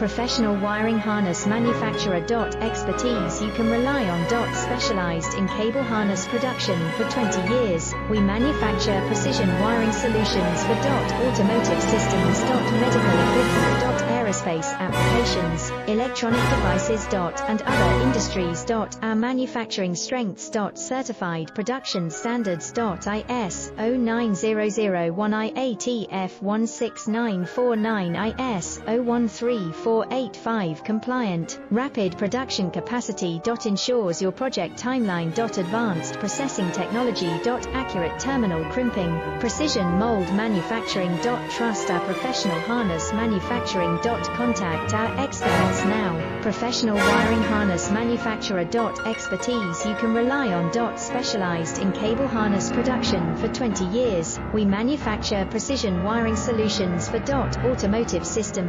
Professional wiring harness manufacturer. Expertise you can rely on. Specialized in cable harness production for 20 years. We manufacture precision wiring solutions for automotive systems, medical equipment, aerospace applications, electronic devices, and other industries. Our manufacturing strengths. Certified production standards. ISO 9001 IATF 16949 IS 013485 compliant. Rapid production capacity. Ensures your project timeline. Advanced processing technology. Accurate terminal crimping. Precision mold manufacturing. Trust our professional harness manufacturing. Contact our experts now. Professional wiring harness manufacturer. Expertise you can rely on. Specialized in cable harness production for 20 years. We manufacture precision wiring solutions for automotive systems.